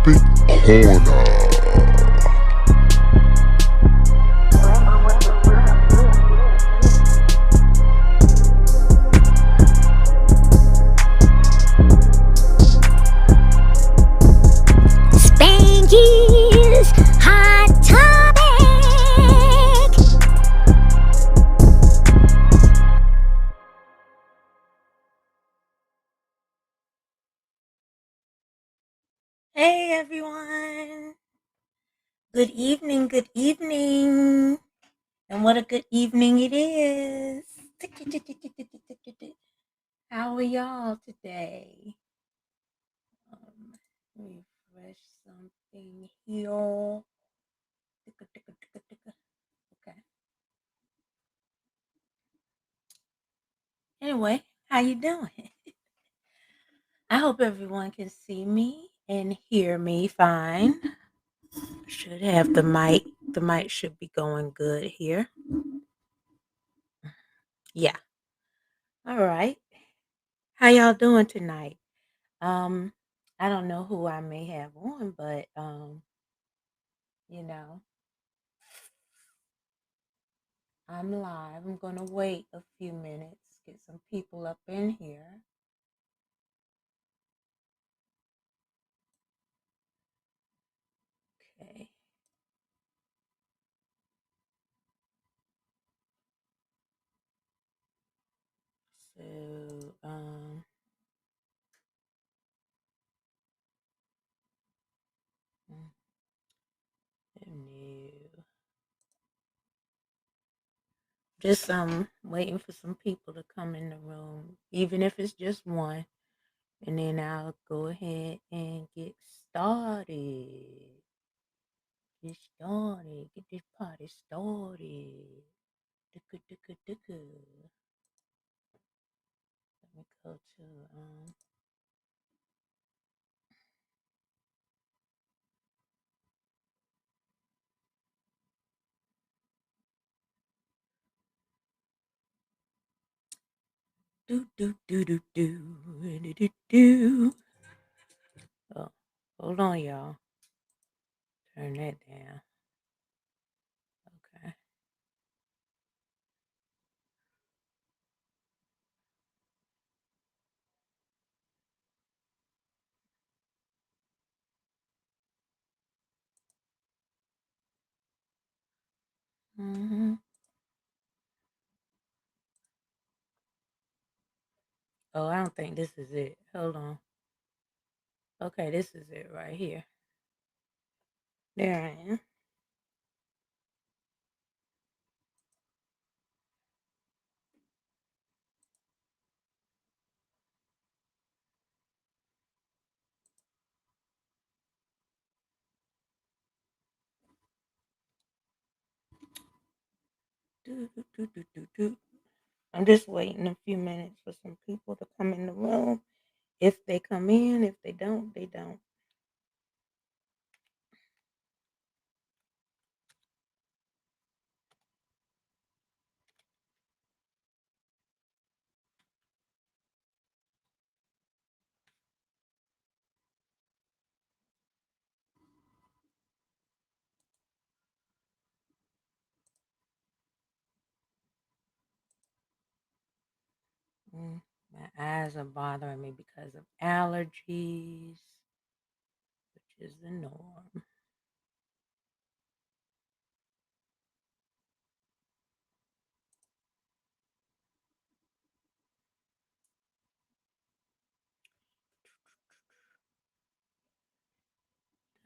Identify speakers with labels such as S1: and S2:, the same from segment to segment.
S1: Topic Corner.
S2: Spanky's Hot Topic. Hey everyone. Good evening, good evening. And what a good evening it is. How are y'all today? Refresh something here. Okay. Anyway, how you doing? I hope everyone can see me and hear me fine. Should have the mic. The mic should be going good here. Yeah. All right. How y'all doing tonight? Um, I don't know who I may have on, but you know, I'm live. I'm gonna wait a few minutes, get some people up in here. Okay. So, no. Just waiting for some people to come in the room, even if it's just one, and then I'll go ahead and get started. Get started. Get this party started. Let me go to do do do do do do do. Oh, hold on, y'all. Turn that down. Okay. Mm-hmm. Oh, I don't think this is it. Hold on. Okay, this is it right here. There I am. Do, do, do, do, do, do. I'm just waiting a few minutes for some people to come in the room. If they come in, if they don't, they don't. My eyes are bothering me because of allergies, which is the norm.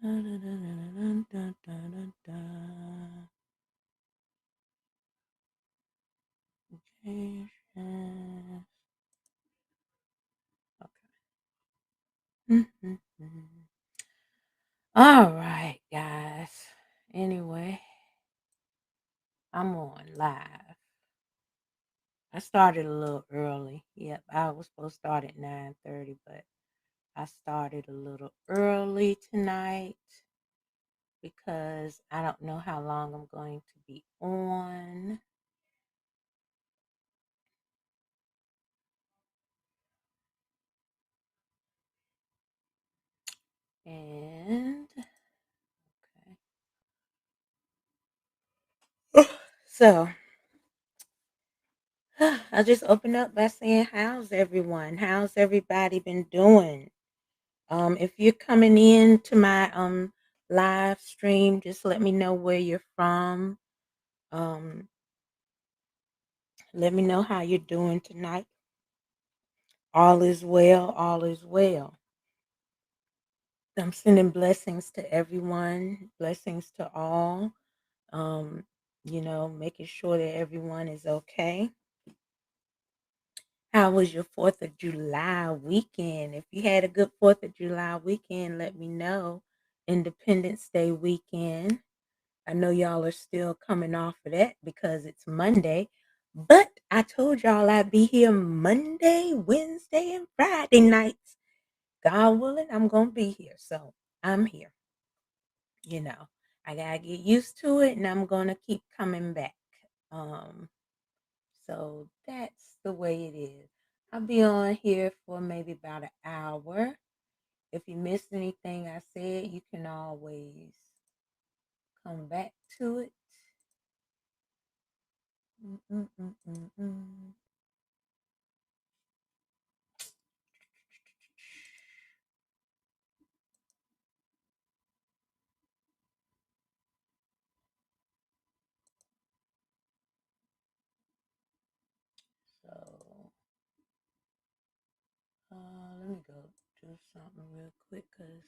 S2: Da, da, da, da, da, da, da. Okay. All right, guys. Anyway, I'm on live. I started a little early. Yep, I was supposed to start at 9:30, but I started a little early tonight because I don't know how long I'm going to be on. And So I'll just open up by saying, how's everyone? How's everybody been doing? If you're coming in to my live stream, just let me know where you're from. Um, let me know how you're doing tonight. All is well, all is well. I'm sending blessings to everyone, blessings to all. Um, making sure that everyone is okay. How was your 4th of July weekend? If you had a good 4th of July weekend, let me know. Independence Day weekend. I know y'all are still coming off of that because it's Monday, but I told y'all I'd be here Monday, Wednesday, and Friday nights. God willing, I'm going to be here. So I'm here. I got to get used to it and I'm going to keep coming back. Um, So that's the way it is. I'll be on here for maybe about an hour. If you missed anything I said, you can always come back to it. Mm-mm-mm-mm-mm. So, let me go do something real quick because,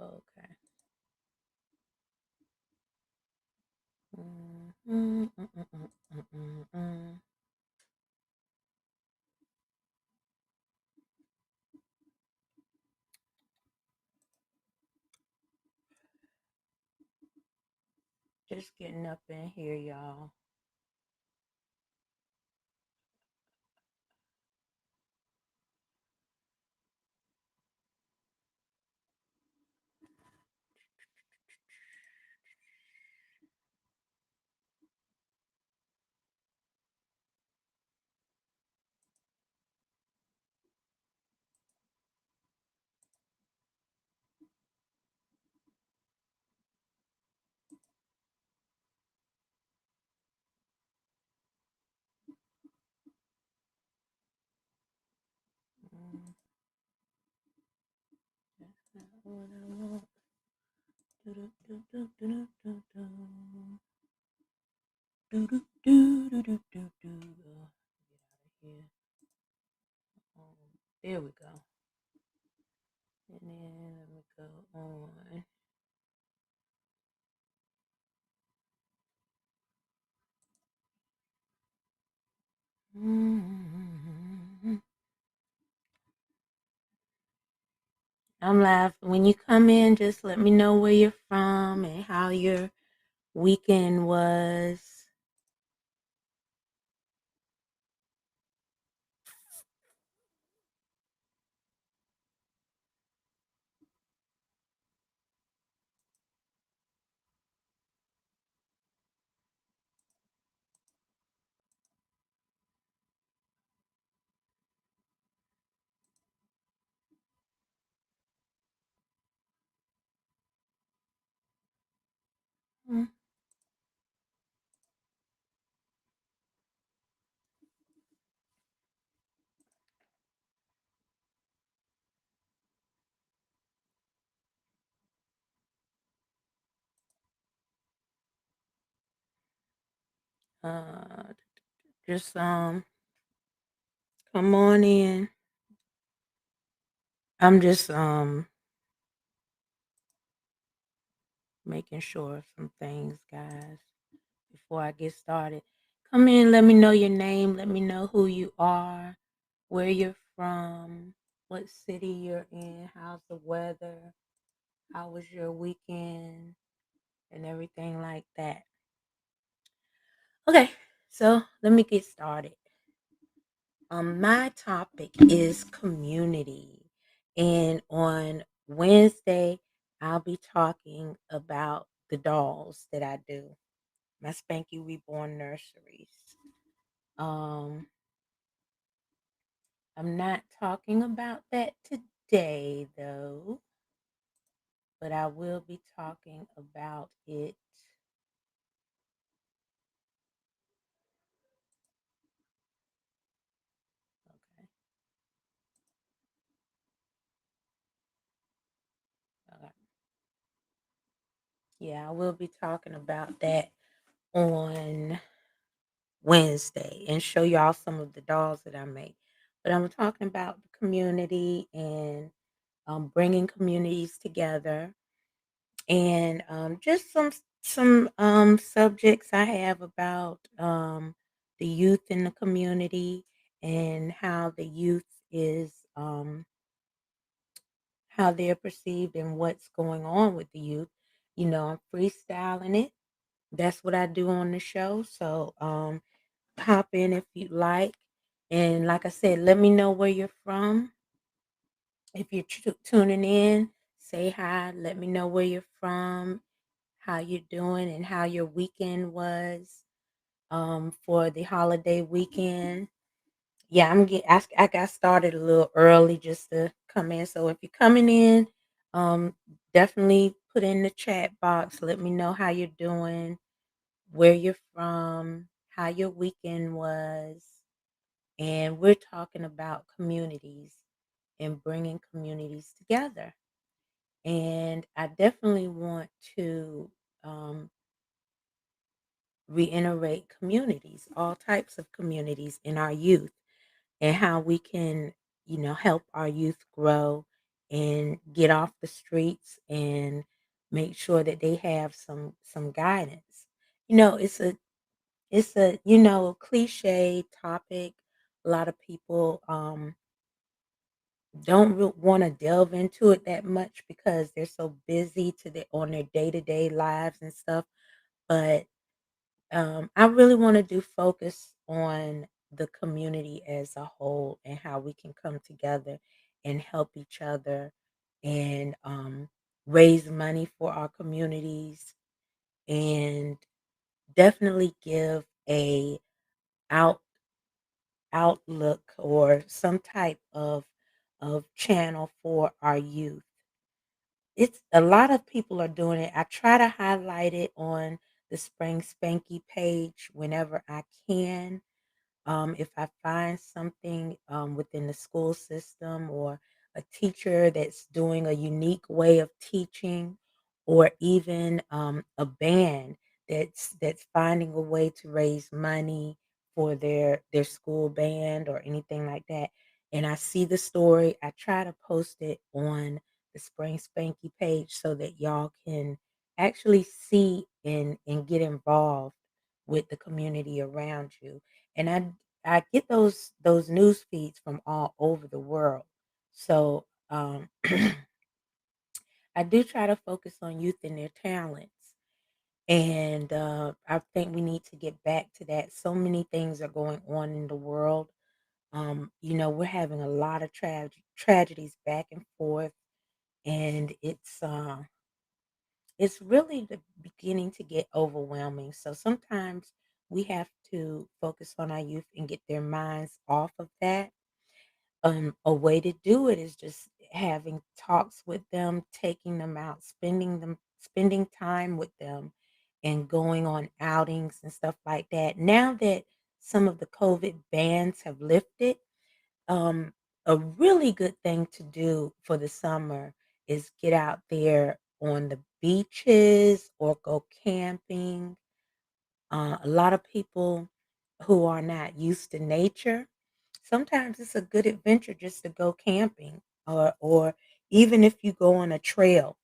S2: okay. Mm-mm-mm-mm-mm-mm. Just getting up in here, y'all. Mm, that's not what I want. Do-do-do-do-do-do-do. Do do do do do do do. Get out of here. There we go. And then let me go on. I'm live. When you come in, just let me know where you're from and how your weekend was. Uh, just come on in. I'm just making sure of some things, guys, before I get started. Come in, let me know your name, let me know who you are, where you're from, what city you're in, how's the weather, how was your weekend, and everything like that. Okay, so let me get started. My topic is community, and on Wednesday, I'll be talking about the dolls that I do, my Spanky Reborn nurseries. Um, I'm not talking about that today, though. but I will be talking about it. Okay. Okay. Yeah, I will be talking about that on Wednesday and show y'all some of the dolls that I make. But I'm talking about the community and bringing communities together, and just some subjects I have about the youth in the community and how the youth is how they're perceived and what's going on with the youth. I'm freestyling it. That's what I do on the show. So hop in if you'd like. And like I said, let me know where you're from. If you're tuning in, say hi. Let me know where you're from, how you're doing, and how your weekend was for the holiday weekend. Yeah, I got started a little early just to come in. So if you're coming in, um, definitely put in the chat box. Let me know how you're doing, where you're from, how your weekend was. And we're talking about communities and bringing communities together. And I definitely want to um, reiterate communities, all types of communities in our youth, and how we can, help our youth grow and get off the streets and make sure that they have some guidance. It's a cliche topic. A lot of people don't want to delve into it that much because they're so busy on their day-to-day lives and stuff. But I really want to do focus on the community as a whole and how we can come together and help each other and raise money for our communities and definitely give a out outlook or some type of channel for our youth. It's a lot of people are doing it. I try to highlight it on the Spring Spanky page whenever I can. If I find something within the school system or a teacher that's doing a unique way of teaching, or even a band that's finding a way to raise money for their school band or anything like that, and I see the story, I try to post it on the Spring Spanky page so that y'all can actually see and get involved with the community around you. And I get those news feeds from all over the world. So I do try to focus on youth and their talents. And I think we need to get back to that. So many things are going on in the world. We're having a lot of tragedies back and forth, and it's really beginning to get overwhelming. So sometimes we have to focus on our youth and get their minds off of that. A way to do it is just having talks with them, taking them out, spending time with them, and going on outings and stuff like that. Now that some of the COVID bans have lifted, um, a really good thing to do for the summer is get out there on the beaches or go camping. A lot of people who are not used to nature, sometimes it's a good adventure just to go camping, or even if you go on a trail,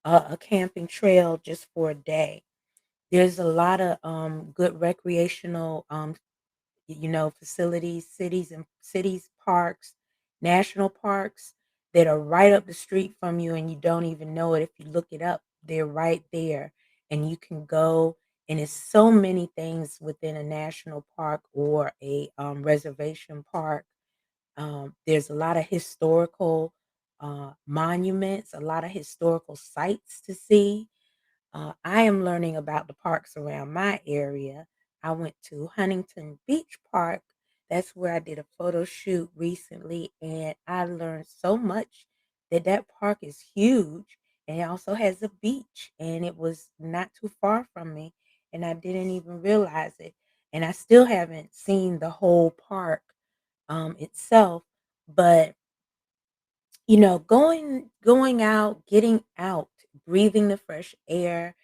S2: a camping trail just for a day. There's a lot of good recreational facilities, cities, parks, national parks that are right up the street from you and you don't even know it. If you look it up, they're right there and you can go. And it's so many things within a national park or a reservation park. There's a lot of historical monuments, a lot of historical sites to see. I am learning about the parks around my area. I went to Huntington Beach Park. That's where I did a photo shoot recently, and I learned so much that park is huge and it also has a beach, and it was not too far from me, and I didn't even realize it. And I still haven't seen the whole park itself, but going out, getting out, breathing the fresh air,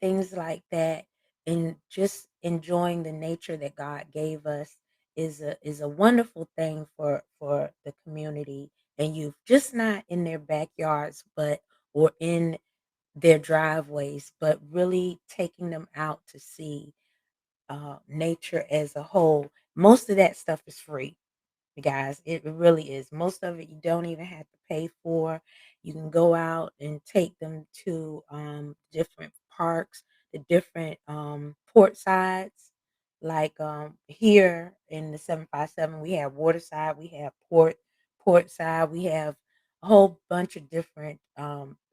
S2: things like that, and just enjoying the nature that God gave us is a wonderful thing for the community and youth, just not in their backyards, but or in their driveways, but really taking them out to see nature as a whole. Most of that stuff is free, guys. It really is. Most of it you don't even have to pay for. You can go out and take them to different parks, the different port sides. Like here in the 757, we have waterside, we have port side, we have a whole bunch of different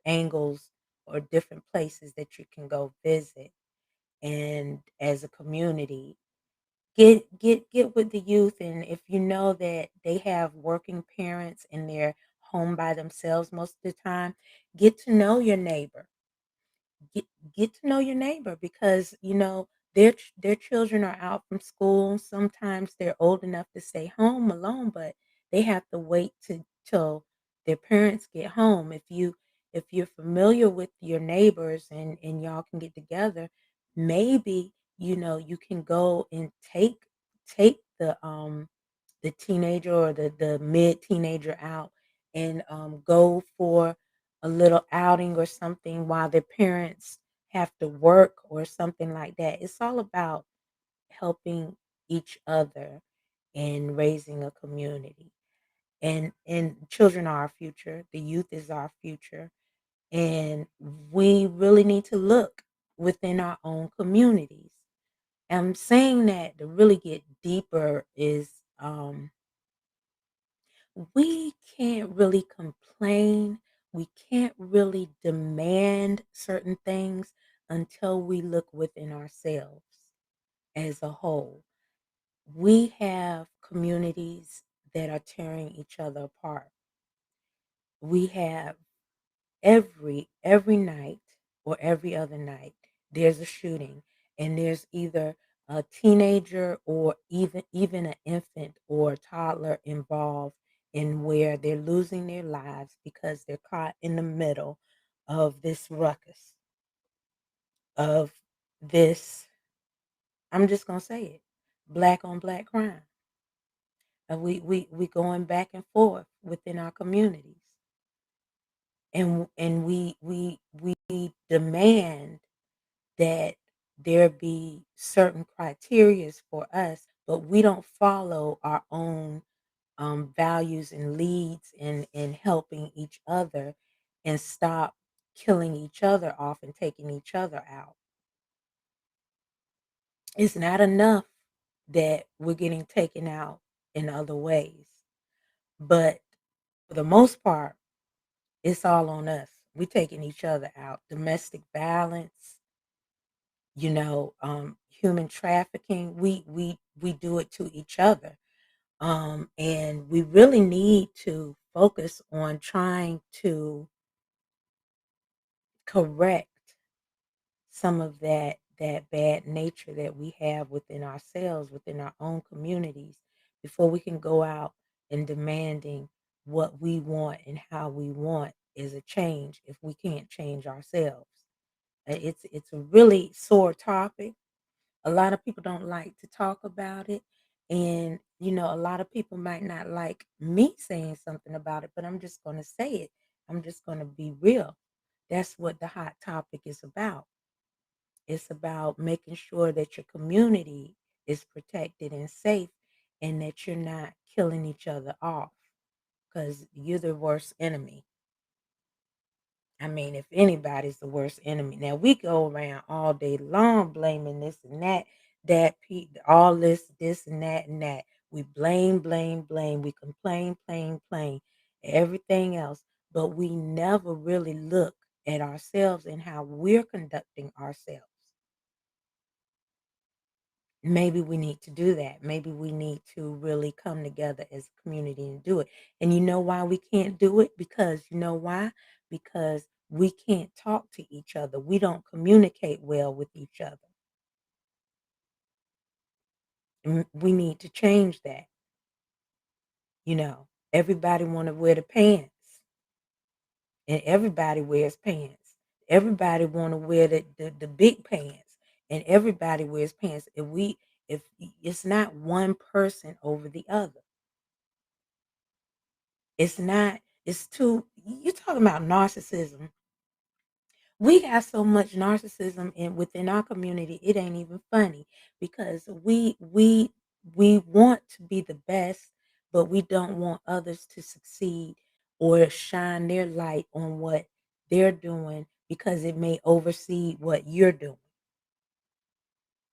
S2: angles or different places that you can go visit. And as a community, get with the youth, and if you know that they have working parents and they're home by themselves most of the time, get to know your neighbor. Get get to know your neighbor because their children are out from school. Sometimes they're old enough to stay home alone, but they have to wait till their parents get home. If you're familiar with your neighbors and y'all can get together, maybe you can go and take the teenager or the mid teenager out and go for a little outing or something while their parents have to work or something like that. It's all about helping each other and raising a community. And children are our future. The youth is our future. And we really need to look within our own communities. I'm saying that to really get deeper is we can't really complain. We can't really demand certain things until we look within ourselves as a whole. We have communities that are tearing each other apart. We have every night or every other night there's a shooting, and there's either a teenager or even an infant or a toddler involved in where they're losing their lives because they're caught in the middle of this ruckus, of this, I'm just going to say it, black on black crime. And we going back and forth within our communities, and we demand that there be certain criterias for us, but we don't follow our own values and leads in helping each other and stop killing each other off and taking each other out. It's not enough that we're getting taken out in other ways, but for the most part, it's all on us. We're taking each other out. Domestic violence, human trafficking, we do it to each other. And we really need to focus on trying to correct some of that bad nature that we have within ourselves, within our own communities, before we can go out and demanding what we want and how we want is a change if we can't change ourselves. It's a really sore topic. A lot of people don't like to talk about it. And, a lot of people might not like me saying something about it, but I'm just going to say it. I'm just going to be real. That's what the hot topic is about. It's about making sure that your community is protected and safe and that you're not killing each other off because you're the worst enemy. I mean, if anybody's the worst enemy. Now we go around all day long blaming this and all this and that and that. We blame, blame, blame. We complain, plain, everything else. But we never really look at ourselves and how we're conducting ourselves. Maybe we need to do that. Maybe we need to really come together as a community and do it. And you know why we can't do it? Because you know why? Because we can't talk to each other. We don't communicate well with each other. And we need to change that. Everybody want to wear the pants, and everybody wears pants. Everybody want to wear the big pants, and everybody wears pants. If it's not one person over the other, it's not. It's two. You talking about narcissism? We got so much narcissism within our community, it ain't even funny, because we want to be the best, but we don't want others to succeed or shine their light on what they're doing, because it may oversee what you're doing.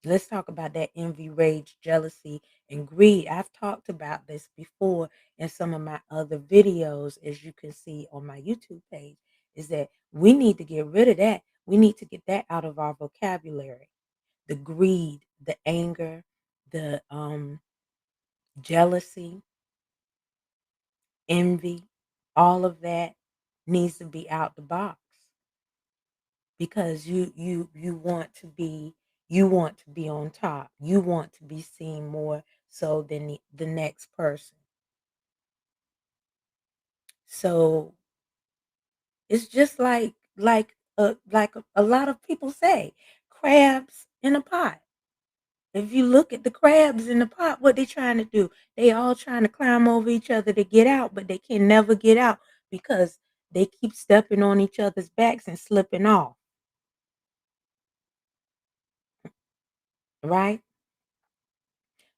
S2: Let's talk about that envy, rage, jealousy, and greed. I've talked about this before in some of my other videos, as you can see on my YouTube page, is that we need to get rid of that. We need to get that out of our vocabulary. The greed, the anger, the jealousy, envy, all of that needs to be out the box, because you want to be, on top. You want to be seen more so than the next person. So it's just like a lot of people say, crabs in a pot. If you look at the crabs in the pot, what they trying to do, they all trying to climb over each other to get out, but they can never get out because they keep stepping on each other's backs and slipping off, right?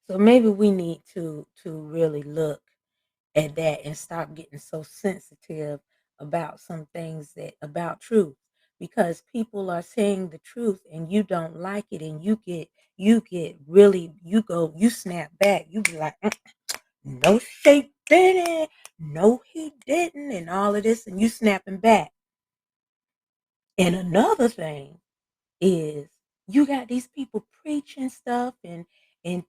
S2: So maybe we need to really look at that and stop getting so sensitive about some things, that about truth, because people are saying the truth and you don't like it, and you get really, you snap back, you be like, no, she didn't, no, he didn't, and all of this, and you snapping back. And another thing is, you got these people preaching stuff and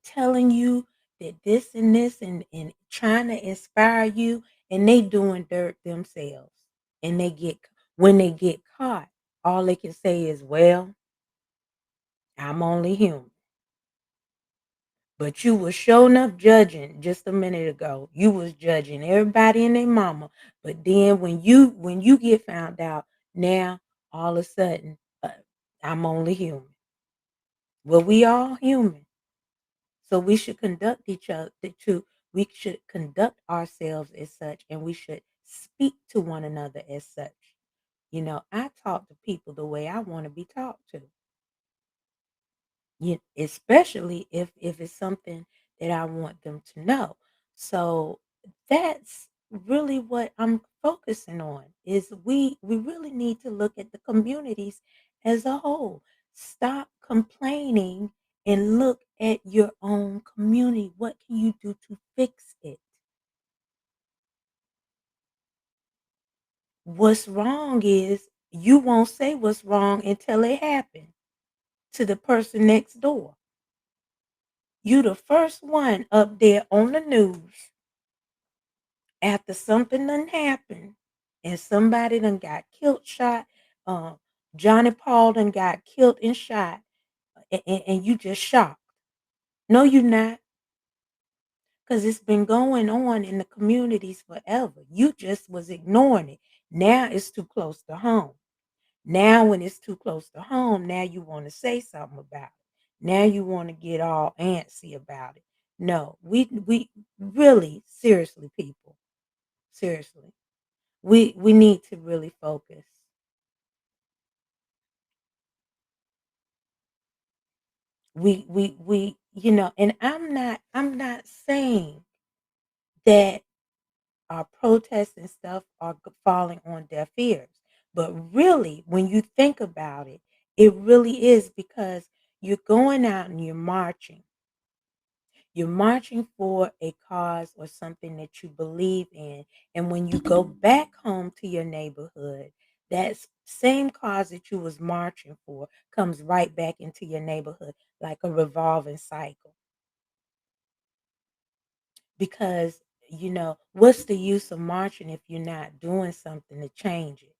S2: telling you that this and this, and trying to inspire you, and they doing dirt themselves. And when they get caught, all they can say is, well, I'm only human. But you was sure enough judging just a minute ago. You was judging everybody and their mama. But then when you get found out, now all of a sudden, I'm only human. Well, we all human. So we should conduct each other to we should conduct ourselves as such, and we should speak to one another as such. I talk to people the way I want to be talked to. Especially if it's something that I want them to know. So that's really what I'm focusing on, is we really need to look at the communities as a whole. Stop complaining and look at your own community. What can you do to fix it? What's wrong is, you won't say what's wrong until it happens to the person next door. You the first one up there on the news after something done happened, and somebody done got killed, shot. Uh, Johnny Paul done got killed and shot, and you just shocked. No, you not, because it's been going on in the communities forever. You just was ignoring it. Now it's too close to home. Now, when it's too close to home, now you want to say something about it. Now you want to get all antsy about it. No, we really, seriously, people, seriously, we need to really focus. We and I'm not saying that our protests and stuff are falling on deaf ears, but really, when you think about it, it really is, because you're going out and you're marching. You're marching for a cause or something that you believe in. And when you go back home to your neighborhood, that same cause that you was marching for comes right back into your neighborhood, like a revolving cycle. Because, what's the use of marching if you're not doing something to change it?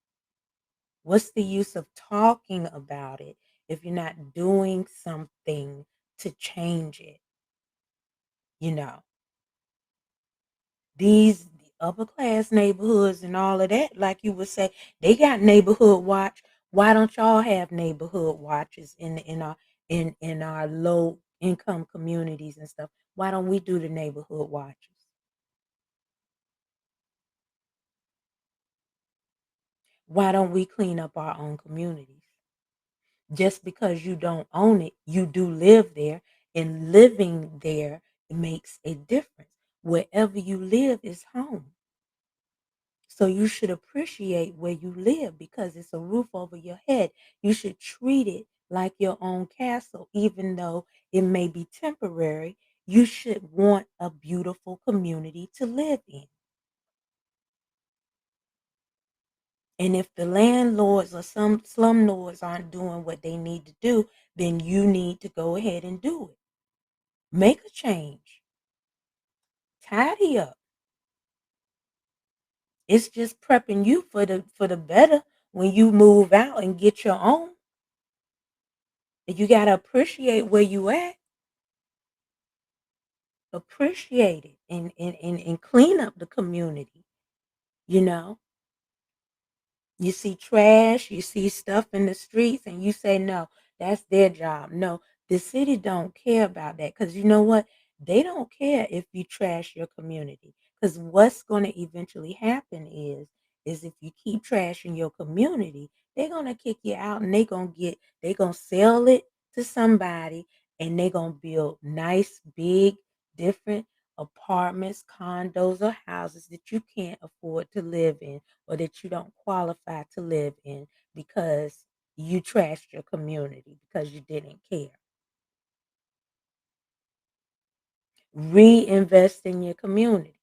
S2: What's the use of talking about it if you're not doing something to change it? You know, these upper class neighborhoods and all of that, like you would say, they got neighborhood watch. Why don't y'all have neighborhood watches in our low income communities and stuff? Why don't we do the neighborhood watches? Why don't we clean up our own communities? Just because you don't own it, you do live there, and living there makes a difference. Wherever you live is home. So you should appreciate where you live because it's a roof over your head. You should treat it like your own castle, even though it may be temporary. You should want a beautiful community to live in. And if the landlords or some slumlords aren't doing what they need to do, then you need to go ahead and do it. Make a change. Tidy up. It's just prepping you for the better when you move out and get your own. You got to appreciate where you at. Appreciate it and clean up the community, you know. You see trash, you see stuff in the streets, and you say, no, that's their job. No, the city don't care about that because you know what? They don't care if you trash your community because what's going to eventually happen is if you keep trashing your community, they're going to kick you out and they're going to sell it to somebody and they're going to build nice, big, different apartments, condos, or houses that you can't afford to live in or that you don't qualify to live in because you trashed your community because you didn't care. Reinvest in your community.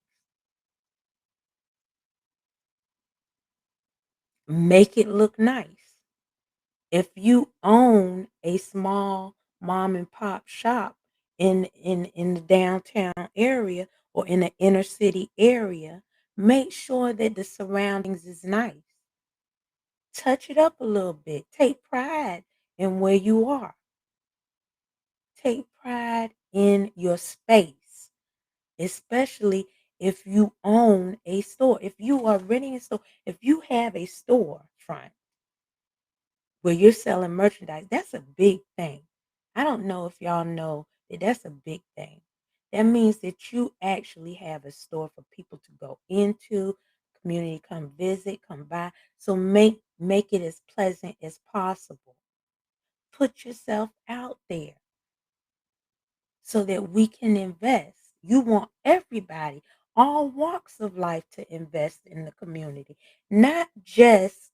S2: Make it look nice. If you own a small mom and pop shop in the downtown area or in the inner city area, make sure that the surroundings is nice. Touch it up a little bit. Take pride in where you are. Take pride in your space, especially if you own a store. If you are renting a store, if you have a store front where you're selling merchandise, that's a big thing. I don't know if y'all know that that's a big thing. That means that you actually have a store for people to go into, community come visit, come by. So make it as pleasant as possible. Put yourself out there so that we can invest. You want everybody, all walks of life, to invest in the community, not just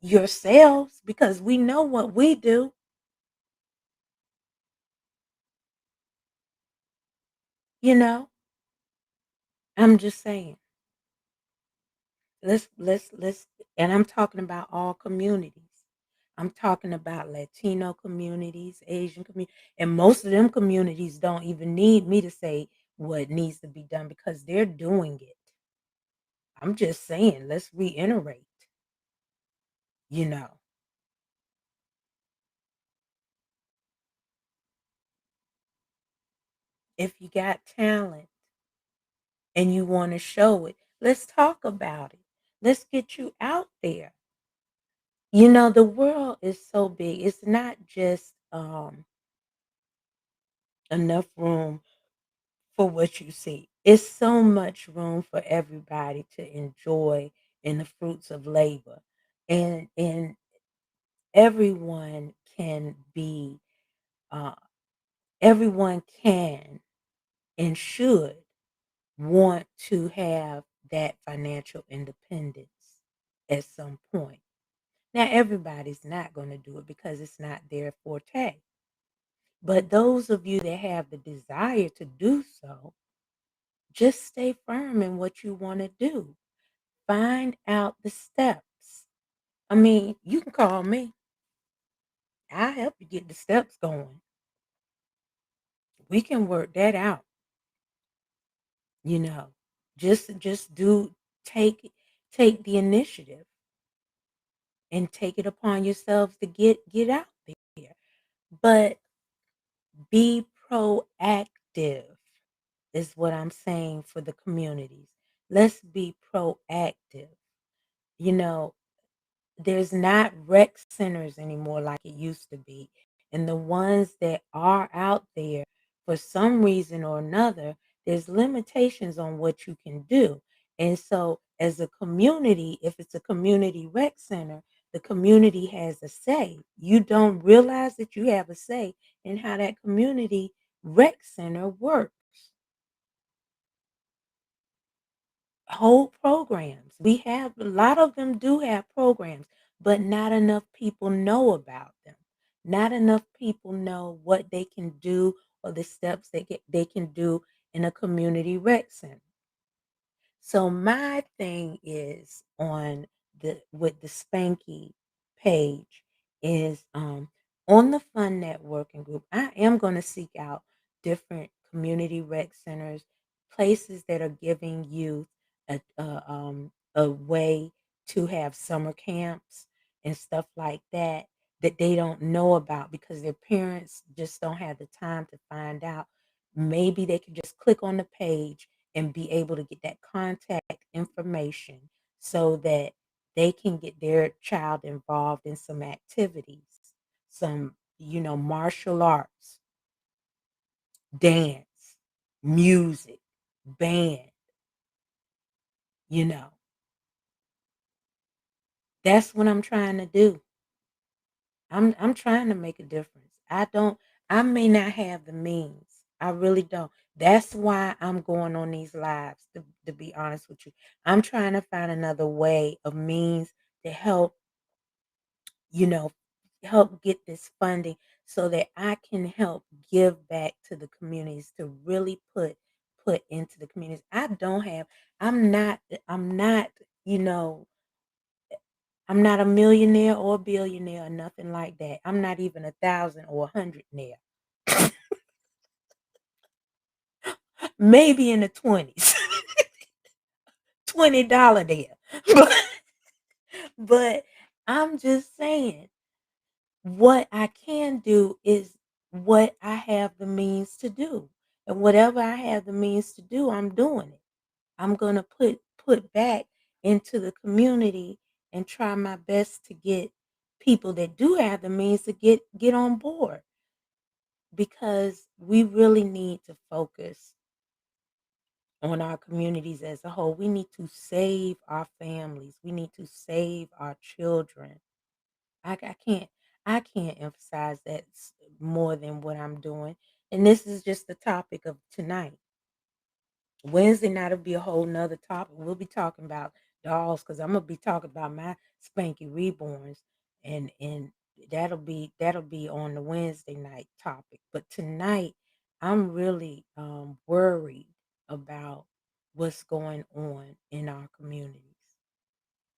S2: yourselves, because we know what we do. You know, I'm just saying, let's, and I'm talking about all communities. I'm talking about Latino communities, Asian communities, and most of them communities don't even need me to say what needs to be done because they're doing it. I'm just saying, let's reiterate, you know. If you got talent and you want to show it, let's talk about it. Let's get you out there. You know, the world is so big. It's not just enough room for what you see. It's so much room for everybody to enjoy in the fruits of labor. And everyone can be uh everyone can and should want to have that financial independence at some point. Now, everybody's not going to do it because it's not their forte. But those of you that have the desire to do so, just stay firm in what you want to do. Find out the steps. I mean, you can call me. I'll help you get the steps going. We can work that out, you know. Just do take take the initiative. and take it upon yourselves to get out there. But be proactive is what I'm saying for the communities. Let's be proactive. You know, there's not rec centers anymore like it used to be. And the ones that are out there, for some reason or another, there's limitations on what you can do. And so, as a community, if it's a community rec center, the community has a say. You don't realize that you have a say in how that community rec center works. Whole programs. We have a lot of them do have programs, but not enough people know about them. Not enough people know what they can do or the steps they can do in a community rec center. So my thing is on the with the Spanky page is on the Fun Networking group. I am going to seek out different community rec centers, places that are giving youth a way to have summer camps and stuff like that that they don't know about because their parents just don't have the time to find out. Maybe they could just click on the page and be able to get that contact information so that they can get their child involved in some activities, some, martial arts, dance, music, band, you know. That's what I'm trying to do. I'm trying to make a difference. I may not have the means. I really don't. That's why I'm going on these lives, to be honest with you. I'm trying to find another way of means to help, you know, help get this funding so that I can help give back to the communities to really put into the communities. I'm not I'm not, you know, I'm not a millionaire or a billionaire or nothing like that. I'm not even 1,000 or 100-naire. Maybe in the 20s, $20 there. But, but I'm just saying, what I can do is what I have the means to do. And whatever I have the means to do, I'm doing it. I'm gonna put back into the community and try my best to get people that do have the means to get on board because we really need to focus on our communities as a whole. We need to save our families. We need to save our children. I can't emphasize that more than what I'm doing. And this is just the topic of tonight. Wednesday night will be a whole nother topic. We'll be talking about dolls because I'm gonna be talking about my Spanky reborns, and that'll be on the Wednesday night topic. But tonight, I'm really worried about what's going on in our communities.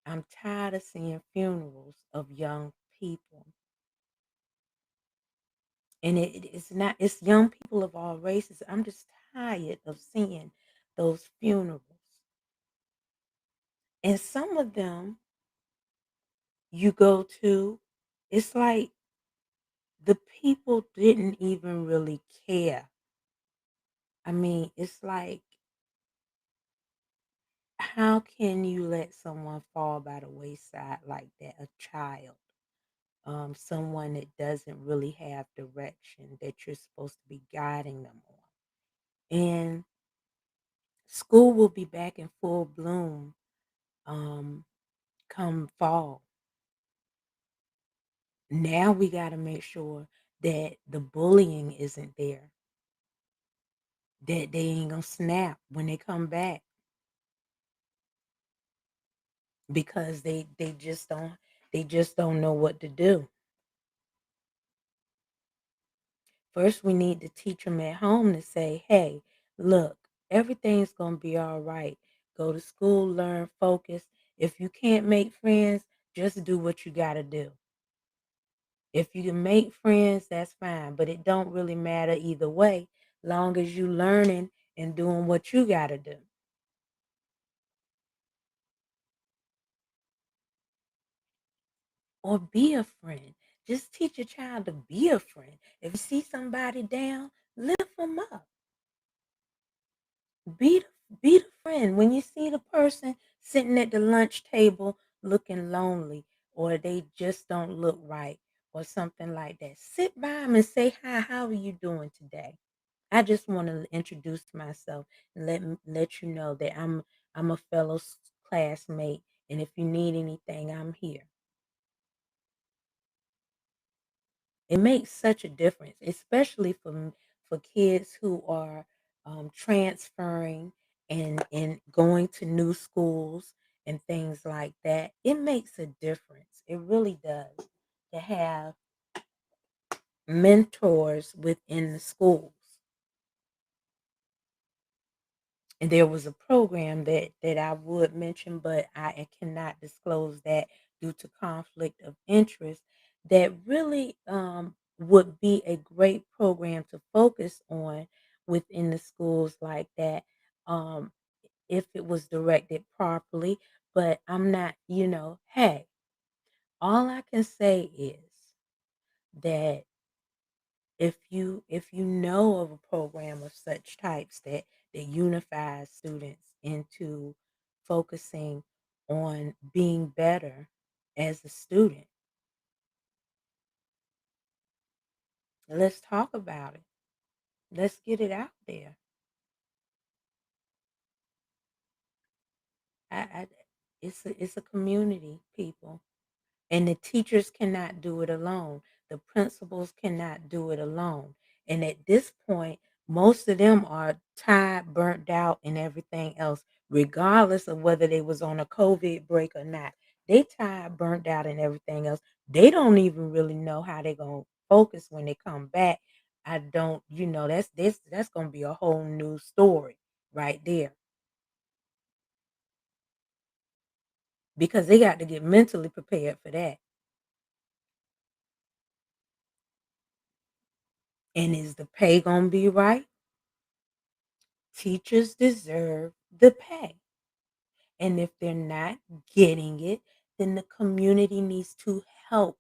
S2: I'm tired of seeing funerals of young people, and it's not it's young people of all races. I'm just tired of seeing those funerals. And some of them you go to, it's like the people didn't even really care. I mean, it's like, how can you let someone fall by the wayside like that? A child, someone that doesn't really have direction that you're supposed to be guiding them on. And school will be back in full bloom um, come fall. Now we got to make sure that the bullying isn't there, that they ain't gonna snap when they come back because they just don't know what to do. First, we need to teach them at home to say, "Hey, look, everything's gonna be all right. Go to school, learn, focus. If you can't make friends, just do what you gotta do. If you can make friends, that's fine, but it don't really matter either way, long as you learning and doing what you gotta do." or be a friend. Just teach a child to be a friend. If you see somebody down, lift them up. Be the friend. When you see the person sitting at the lunch table looking lonely, or they just don't look right, or something like that, sit by them and say hi. How are you doing today? I just want to introduce myself and let you know that I'm a fellow classmate, and if you need anything, I'm here. It makes such a difference, especially for kids who are transferring and going to new schools and things like that. It makes a difference. It really does to have mentors within the schools. And there was a program that I would mention, but I cannot disclose that due to conflict of interest. That really would be a great program to focus on within the schools like that, um, if it was directed properly. But I'm not, hey, all I can say is that if you know of a program of such types that unifies students into focusing on being better as a student, let's talk about it. Let's get it out there. I it's a community, people. And the teachers cannot do it alone. The principals cannot do it alone. And at this point, most of them are tired, burnt out, and everything else, regardless of whether they was on a COVID break or not. They tired, burnt out, and everything else. They don't even really know how they're gonna focus when they come back. I don't, that's gonna be a whole new story right there. Because they got to get mentally prepared for that. And is the pay gonna be right? Teachers deserve the pay. And if they're not getting it, then the community needs to help.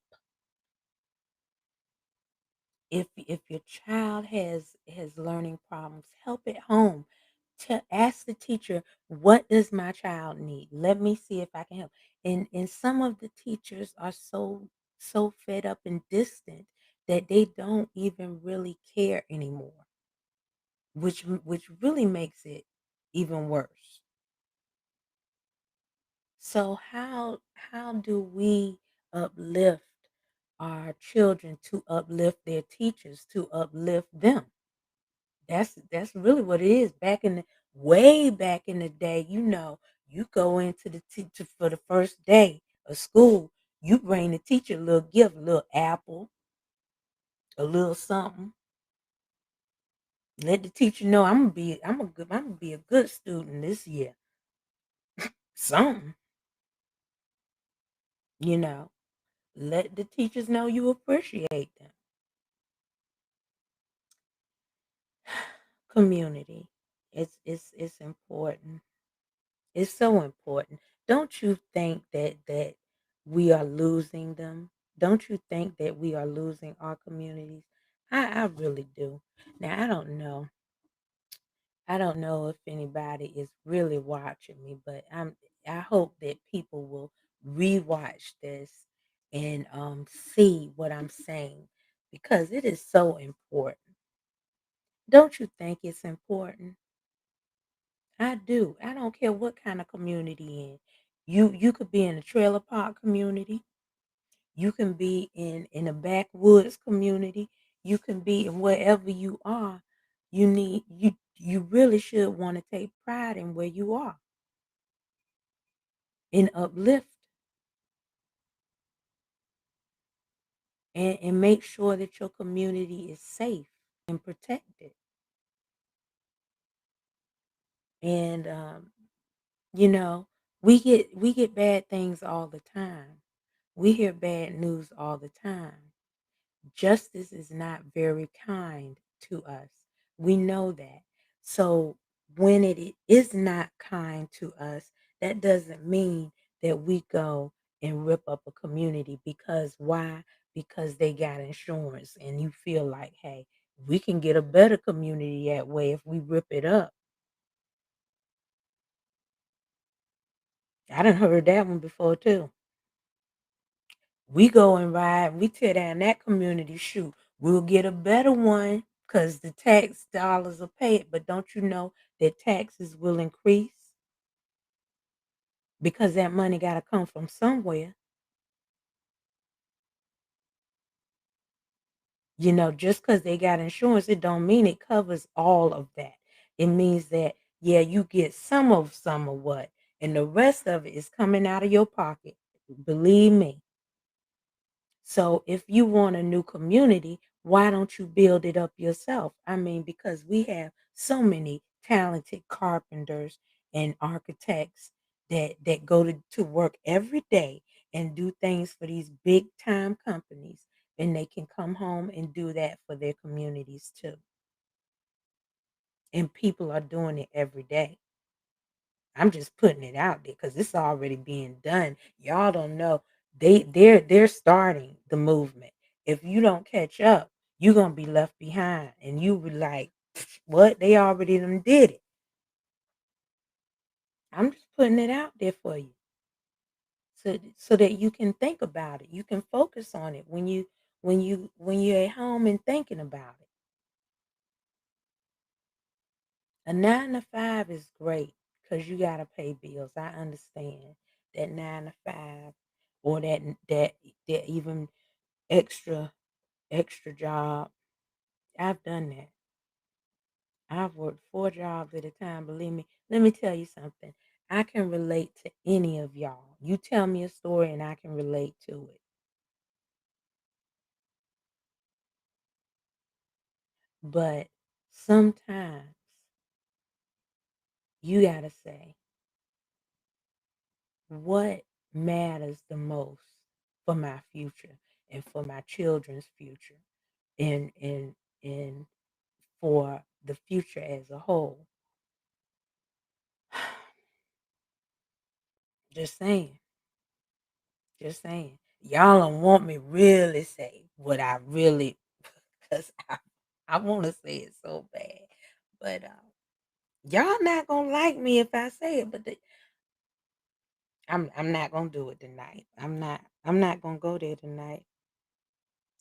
S2: If your child has learning problems, help at home. To ask the teacher, what does my child need? Let me see if I can help. And some of the teachers are so fed up and distant that they don't even really care anymore, which really makes it even worse. So how do we uplift our children to uplift their teachers to uplift them? That's really what it is. Way back in the day, you go into the teacher for the first day of school, you bring the teacher a little gift, a little apple, a little something. Let the teacher know I'm gonna be a good student this year. Something, you know. Let the teachers know you appreciate them. Community. It's important. It's so important. Don't you think that we are losing them? Don't you think that we are losing our communities? I really do. Now I don't know if anybody is really watching me, but I hope that people will rewatch this and see what I'm saying, because it is so important. Don't you think it's important? I do. I don't care what kind of community in. You could be in a trailer park community. You can be in a backwoods community. You can be in wherever you are. You really should want to take pride in where you are and uplift and make sure that your community is safe and protected. And you know, we get bad things all the time. We hear bad news all the time. Justice is not very kind to us. We know that. So when it is not kind to us, that doesn't mean that we go and rip up a community. Because why? Because they got insurance, and you feel like, hey, we can get a better community that way if we rip it up. I done heard that one before too. We go and ride, we tear down that community, shoot, we'll get a better one because the tax dollars are paid. But don't you know that taxes will increase because that money got to come from somewhere? Just because they got insurance, it don't mean it covers all of that. It means that, yeah, you get some of what, and the rest of it is coming out of your pocket. Believe me. So if you want a new community, why don't you build it up yourself? I mean, because we have so many talented carpenters and architects that go to work every day and do things for these big time companies, and they can come home and do that for their communities too. And people are doing it every day. I'm just putting it out there because it's already being done. Y'all don't know. They're starting the movement. If you don't catch up, you're gonna be left behind. And you be like, what? They already done did it. I'm just putting it out there for you. So that you can think about it. You can focus on it when you're at home and thinking about it. A 9 to 5 is great because you gotta pay bills. I understand that 9 to 5, or that even extra job. I've done that. I've worked 4 jobs at a time. Believe me. Let me tell you something. I can relate to any of y'all. You tell me a story and I can relate to it. But sometimes you gotta say what matters the most for my future and for my children's future, and for the future as a whole. Just saying, just saying. Y'all don't want me really say what I really, because I want to say it so bad, but y'all not gonna like me if I say it. But I'm not gonna do it tonight. I'm not gonna go there tonight.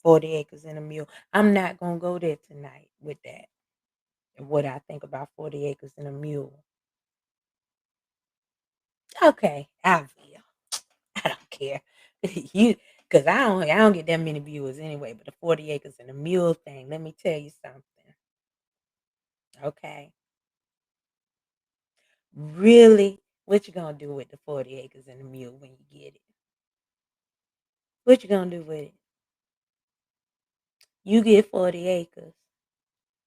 S2: 40 acres and a mule. I'm not gonna go there tonight with that. And what I think about 40 acres and a mule. Okay, I will. I don't care. you because I don't get that many viewers anyway, but the 40 acres and a mule thing, let me tell you something. Okay. Really? What you gonna do with the 40 acres and a mule when you get it? What you gonna do with it? You get 40 acres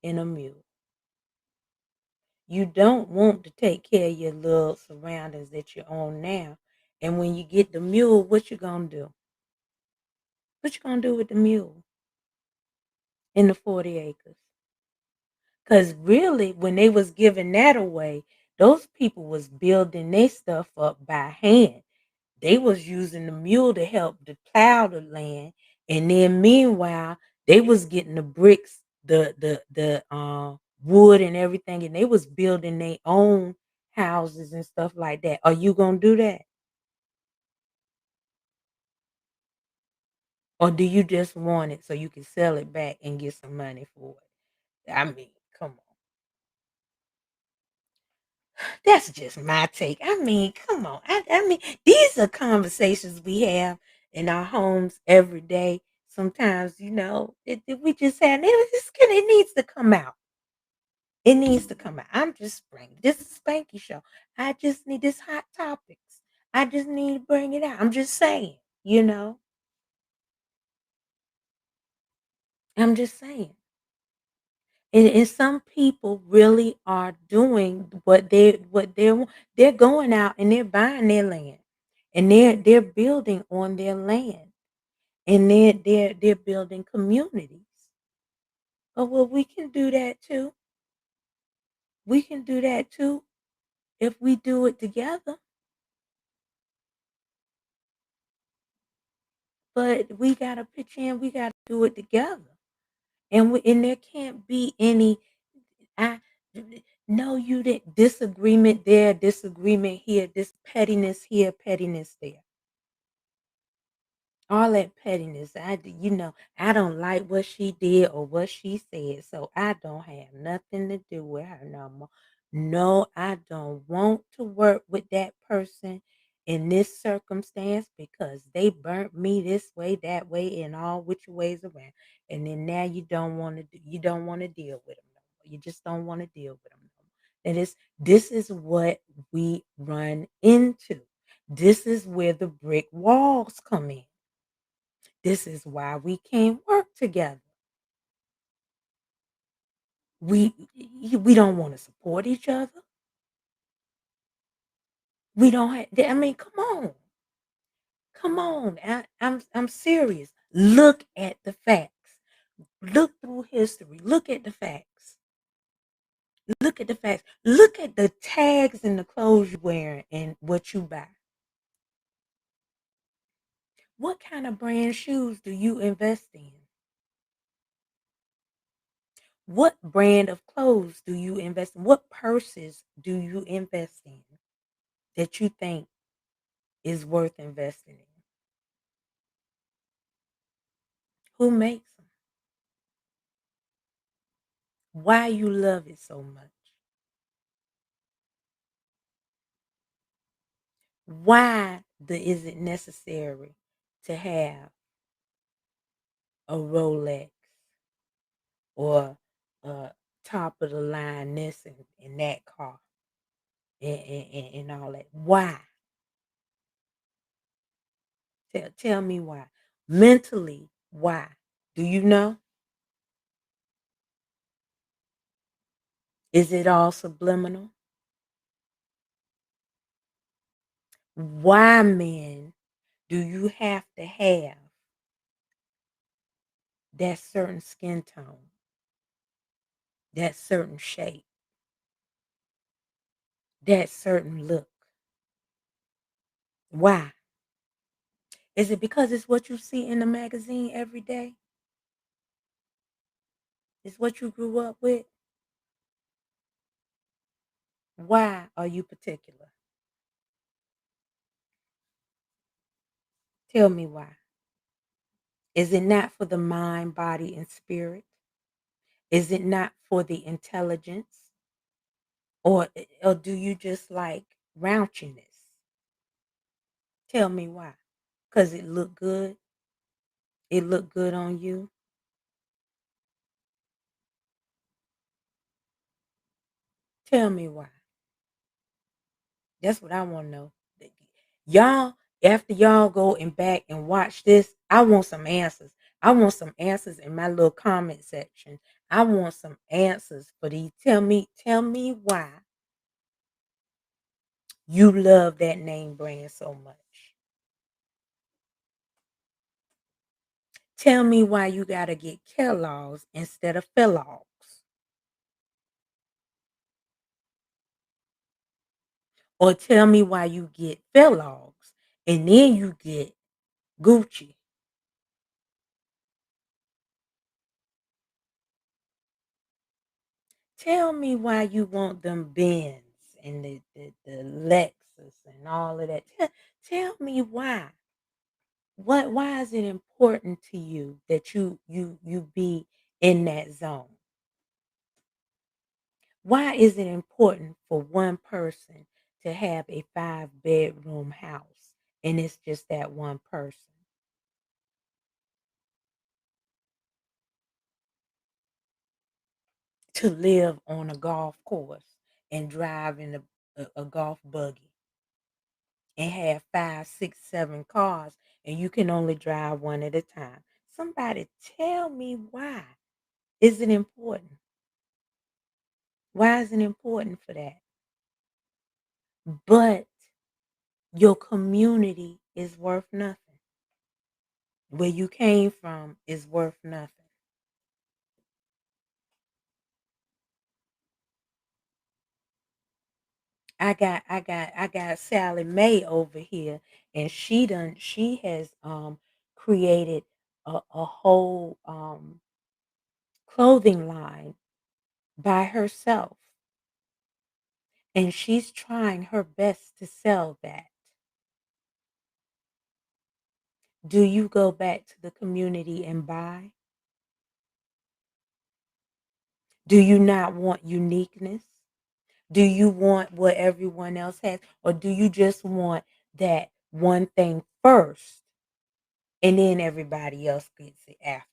S2: and a mule. You don't want to take care of your little surroundings that you own now. And when you get the mule, what you gonna do? What you gonna do with the mule in the 40 acres? Because really, when they was giving that away, those people was building their stuff up by hand. They was using the mule to help to plow the land, and then meanwhile, they was getting the bricks, the wood and everything, and they was building their own houses and stuff like that. Are you gonna do that? Or do you just want it so you can sell it back and get some money for it? I mean, come on. That's just my take. I mean, come on. I mean, these are conversations we have in our homes every day. Sometimes, we just have it needs to come out. It needs to come out. I'm just bringing this is Spanky Show. I just need this hot topics. I just need to bring it out. I'm just saying, you know. I'm just saying. And some people really are doing they're going out and they're buying their land, and they're building on their land, and they're building communities. Oh well, we can do that too. We can do that too if we do it together. but we gotta pitch in, we gotta do it together. And there can't be any I no, you didn't disagreement there, disagreement here, this pettiness here, pettiness there. All that pettiness. I don't like what she did or what she said, so I don't have nothing to do with her no more. No, I don't want to work with that person in this circumstance because they burnt me this way, that way, and all which ways around. And then now you don't want to deal with them no more. You just don't want to deal with them no more. This is what we run into. This is where the brick walls come in. This is why we can't work together. We we don't want to support each other. We don't have, I mean, come on. Come on. I'm serious. Look at the facts. Look through history. Look at the facts. Look at the facts. Look at the tags and the clothes you're wearing and what you buy. What kind of brand shoes do you invest in? What brand of clothes do you invest in? What purses do you invest in that you think is worth investing in? Who makes them? Why you love it so much? Is it necessary to have a Rolex or a top of the line this and that car and all that? Why? Tell me why. Mentally, why? Do you know? Is it all subliminal? Why, men, do you have to have that certain skin tone, that certain shape, that certain look? Why? Is it because it's what you see in the magazine every day? It's what you grew up with? Why are you particular? Tell me why. Is it not for the mind, body, and spirit? Is it not for the intelligence? Or do you just like raunchiness? Tell me why. Because it looked good? It looked good on you? Tell me why. That's what I want to know. Y'all, after y'all go and back and watch this, I want some answers. I want some answers in my little comment section. I want some answers for these. Tell me why you love that name brand so much. Tell me why you gotta get Kellogg's instead of Kellogg's. Or tell me why you get Kellogg's and then you get Gucci. Tell me why you want them Benz and the Lexus and all of that. Tell me why. Why is it important to you that you be in that zone? Why is it important for one person to have a 5-bedroom house and it's just that one person? To live on a golf course and drive in a golf buggy and have 5, 6, 7 cars, and you can only drive one at a time. Somebody tell me why. Is it important? Why is it important for that? But your community is worth nothing. Where you came from is worth nothing. I got Sally Mae over here, and she has created a whole clothing line by herself, and she's trying her best to sell that. Do you go back to the community and buy? Do you not want uniqueness? Do you want what everyone else has? Or do you just want that one thing first and then everybody else gets it after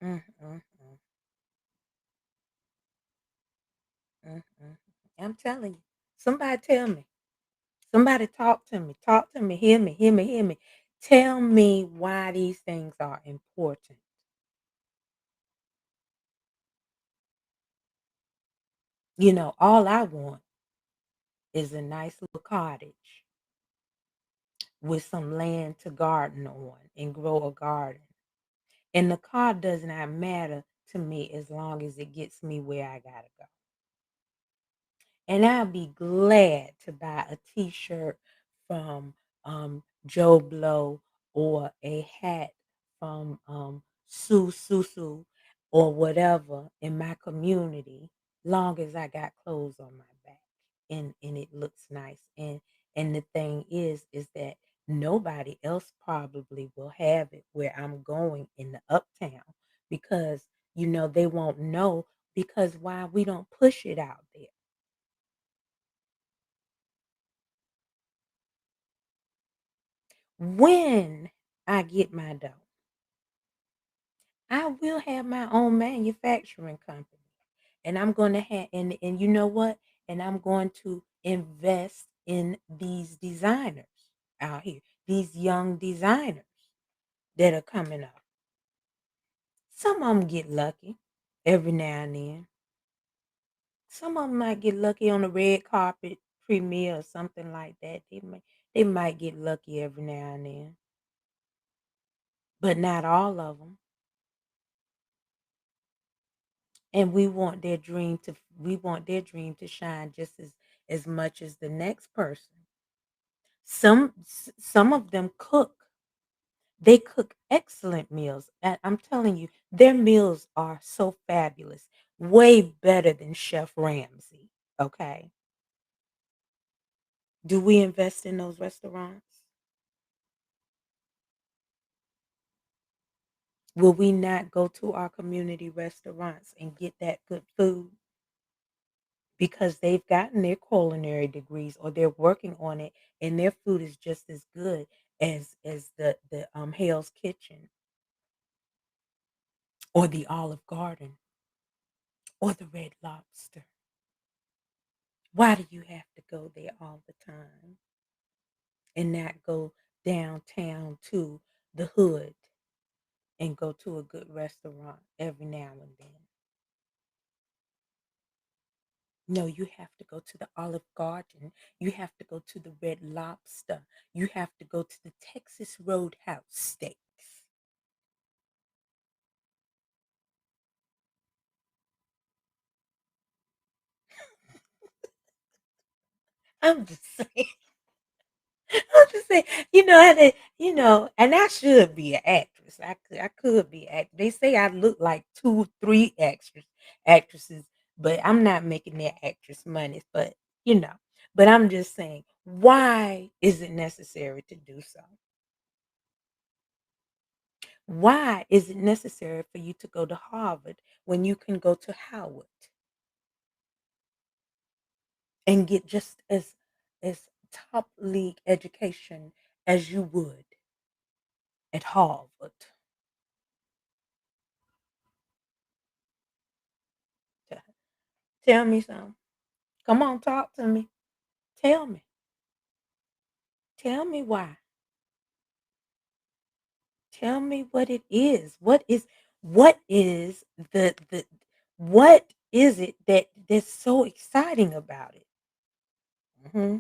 S2: you? Mm. I'm telling you. Somebody tell me. Somebody talk to me. Talk to me. Hear me. Hear me. Hear me. Tell me why these things are important. All I want is a nice little cottage with some land to garden on and grow a garden. And the car does not matter to me as long as it gets me where I gotta go. And I'll be glad to buy a t-shirt from Joe Blow or a hat from Sue Susu or whatever in my community, long as I got clothes on my back and it looks nice. And the thing is that nobody else probably will have it where I'm going in the uptown because they won't know because why we don't push it out there. When I get my dough, I will have my own manufacturing company. And I'm going to have, and you know what? And I'm going to invest in these designers out here, these young designers that are coming up. Some of them get lucky every now and then. Some of them might get lucky on the red carpet premiere or something like that. They might get lucky every now and then, but not all of them. And we want their dream to shine just as much as the next person. Some of them cook excellent meals, and I'm telling you their meals are so fabulous, way better than Chef Ramsay. Okay, do we invest in those restaurants? Will we not go to our community restaurants and get that good food because they've gotten their culinary degrees or they're working on it and their food is just as good as the Hale's Kitchen or the Olive Garden or the Red Lobster? Why do you have to go there all the time and not go downtown to the hood and go to a good restaurant every now and then? No, you have to go to the Olive Garden. You have to go to the Red Lobster. You have to go to the Texas Roadhouse Steaks. I'm just saying. I'm just saying. And I should be an actress. I could be act. They say I look like 2, 3 actresses, but I'm not making their actress money. You know, but I'm just saying, why is it necessary to do so? Why is it necessary for you to go to Harvard when you can go to Howard and get just as top league education as you would at Harvard? T- Tell me something. Come on, talk to me. Tell me. Tell me why. Tell me what it is. What is the what is it that's so exciting about it? hmm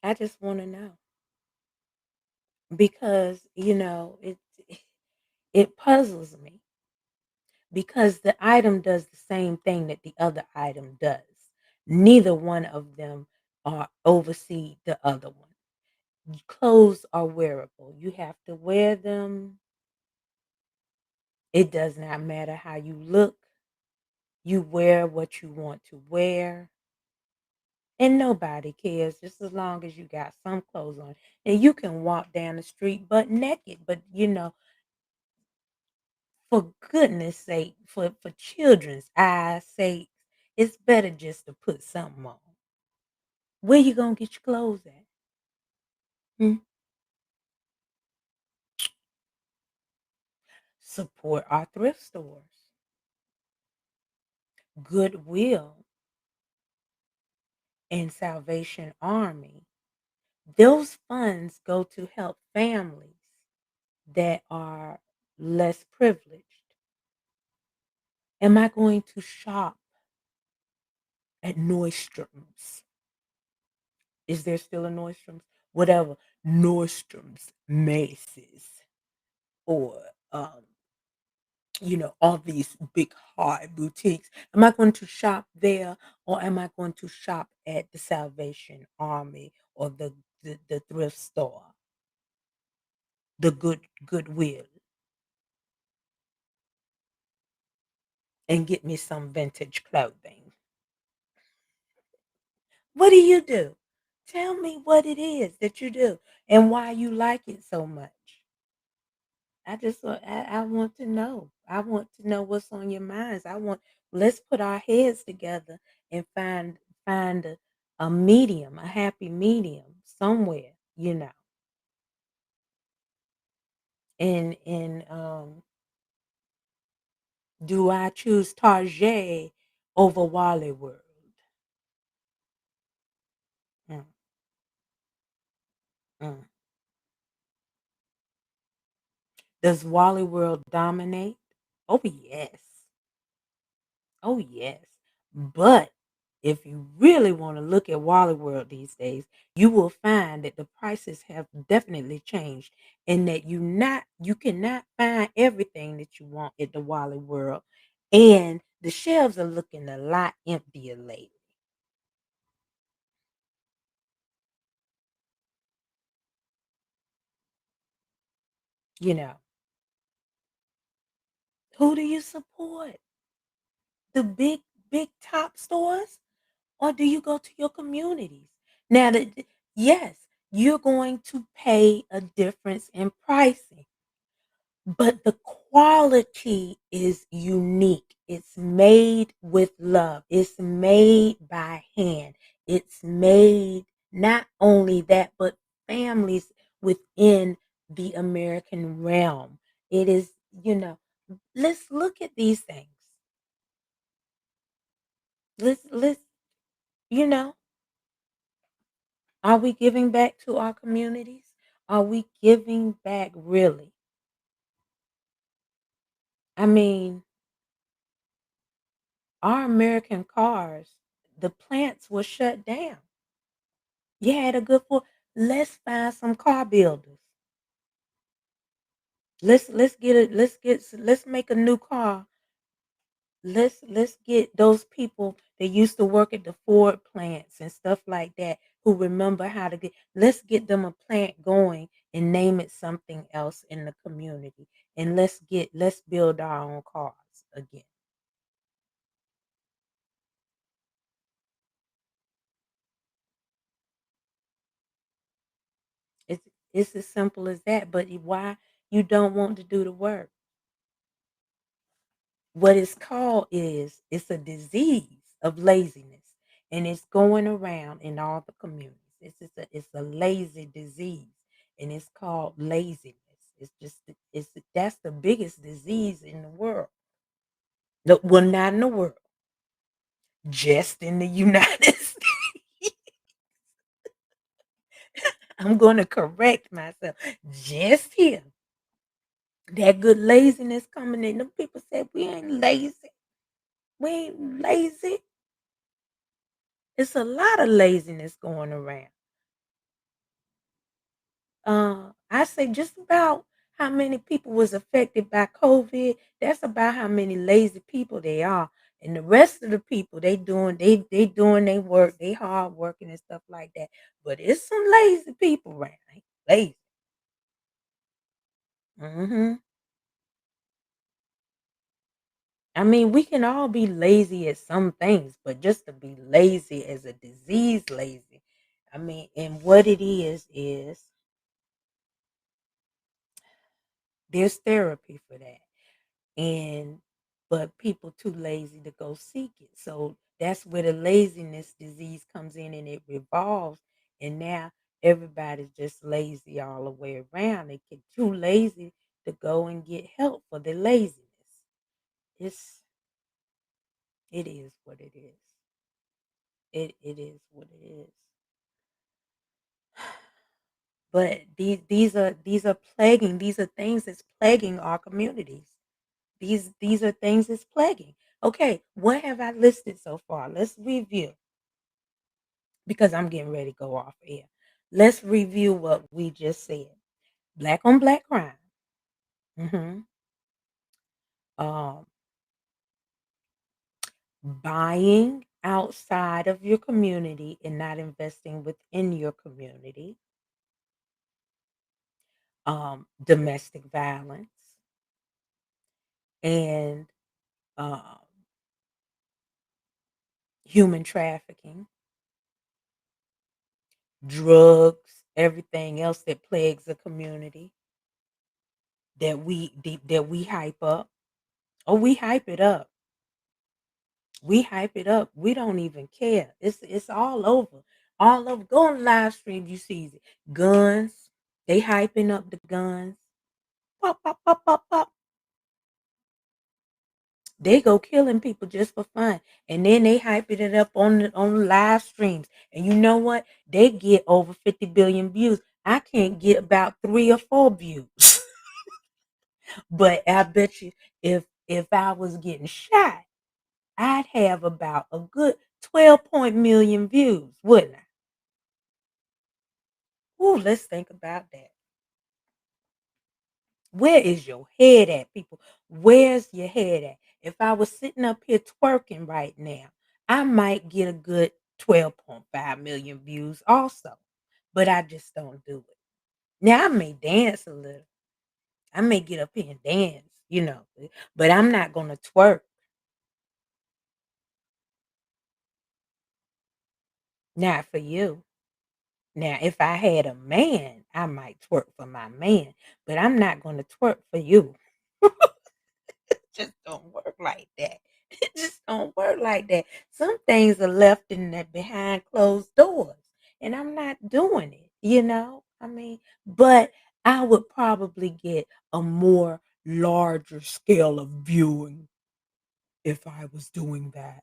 S2: I just want to know because it puzzles me because the item does the same thing that the other item does. Neither one of them are oversee the other one. Clothes are wearable. You have to wear them. It does not matter how you look. You wear what you want to wear. And nobody cares just as long as you got some clothes on. And you can walk down the street butt naked. But for goodness sake, for children's eyes sake, it's better just to put something on. Where you gonna get your clothes at? Hmm? Support our thrift stores. Goodwill and Salvation Army. Those funds go to help families that are less privileged. Am I going to shop at Nordstrom's? Is there still a Nordstrom's? Whatever. Nordstrom's, Macy's, or all these big high boutiques. Am I going to shop there, or am I going to shop at the Salvation Army or the thrift store, the Goodwill, and get me some vintage clothing? What do you do? Tell me what it is that you do and why you like it so much. I want to know. I want to know what's on your minds. Let's put our heads together and find a medium, a happy medium somewhere, And do I choose Target over Wally World? Mm, mm. Does Wally World dominate? Oh yes. Oh, yes. But if you really want to look at Wally World these days, you will find that the prices have definitely changed and that you cannot find everything that you want at the Wally World. And the shelves are looking a lot emptier lately. You know, who do you support? The big top stores? Or do you go to your communities? Now, yes, you're going to pay a difference in pricing, but the quality is unique. It's made with love. It's made by hand. It's made not only that, but families within the American realm. It is, let's look at these things. Let's, you know, Are we giving back to our communities? Are we giving back really? I mean, our American cars, the plants were shut down. You had a good for. Let's find some car builders. Let's get it. Let's make a new car. Let's get those people that used to work at the Ford plants and stuff like that who remember how to get. Let's get them a plant going and name it something else in the community, and let's build our own cars again. It's as simple as that. But why you don't want to do the work? What it's called is it's a disease of laziness, and it's going around in all the communities. It's a lazy disease, and it's called laziness. It's that's the biggest disease in the world. No, well, not in the world, just in the United States. I'm going to correct myself. Just here, that good laziness coming in. Them people say we ain't lazy. We ain't lazy. It's a lot of laziness going around. I say just about how many people was affected by COVID. That's about how many lazy people they are. And the rest of the people, they doing their work, they hard working and stuff like that. But it's some lazy people around. Lazy. Hmm. I mean, we can all be lazy at some things, but just to be lazy as a disease lazy. I mean, and what it is there's therapy for that. And but people too lazy to go seek it. So that's where the laziness disease comes in and it revolves. And now everybody's just lazy all the way around. They get too lazy to go and get help for the laziness. It's it is what it is. It is what it is. But these are plaguing, these are things that's plaguing our communities. These are things that's plaguing. Okay, what have I listed so far? Let's review because I'm getting ready to go off air. Let's review what we just said. Black on black crime. Hmm. Um, Buying outside of your community and not investing within your community. Domestic violence and um, human trafficking, drugs, everything else that plagues the community that we hype up. Oh, we hype it up. We hype it up. We don't even care. It's all over. All over. Go on live stream, you see it. Guns. They hyping up the guns. Pop, pop, pop, pop, pop. They go killing people just for fun. And then they hyping it up on the live streams. And you know what? They get over 50 billion views. I can't get about 3 or 4 views. But I bet you if I was getting shot, I'd have about a good 12 million views, wouldn't I? Ooh, let's think about that. Where is your head at, people? Where's your head at? If I was sitting up here twerking right now, I might get a good 12.5 million views also. But I just don't do it. Now I may dance a little. I may get up here and dance, but I'm not gonna twerk. Not for you. Now, if I had a man, I might twerk for my man, but I'm not gonna twerk for you. It just don't work like that. It just don't work like that. Some things are left in that behind closed doors, and I'm not doing it. I mean, but I would probably get a more larger scale of viewing if I was doing that.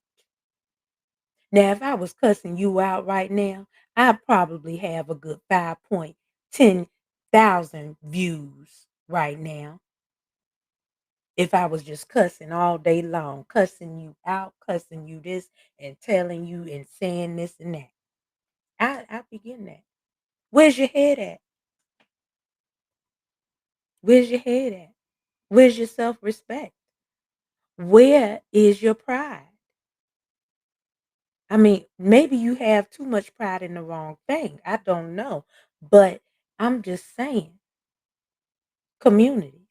S2: Now, if I was cussing you out right now, I'd probably have a good 5.10 thousand views right now. If I was just cussing all day long, cussing you out, cussing you this, and telling you and saying this and that, I'd be getting that. Where's your head at? Where's your head at? Where's your self respect? Where is your pride? I mean, maybe you have too much pride in the wrong thing. I don't know. But I'm just saying, communities.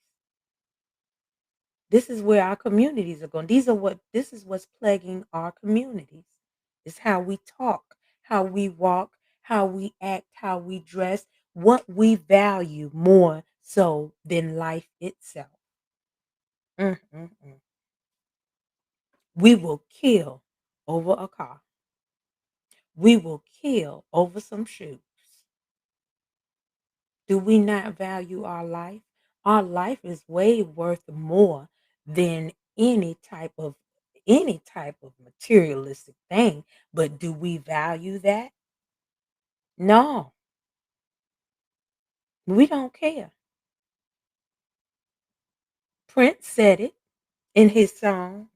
S2: This is where our communities are going. This is what's plaguing our communities. It's how we talk, how we walk, how we act, how we dress, what we value more so than life itself. Mm, mm, mm. We will kill over a car. We will kill over some shoes. Do we not value our life? Our life is way worth more than any type of materialistic thing. But do we value that? No, we don't care. Prince said it in his song.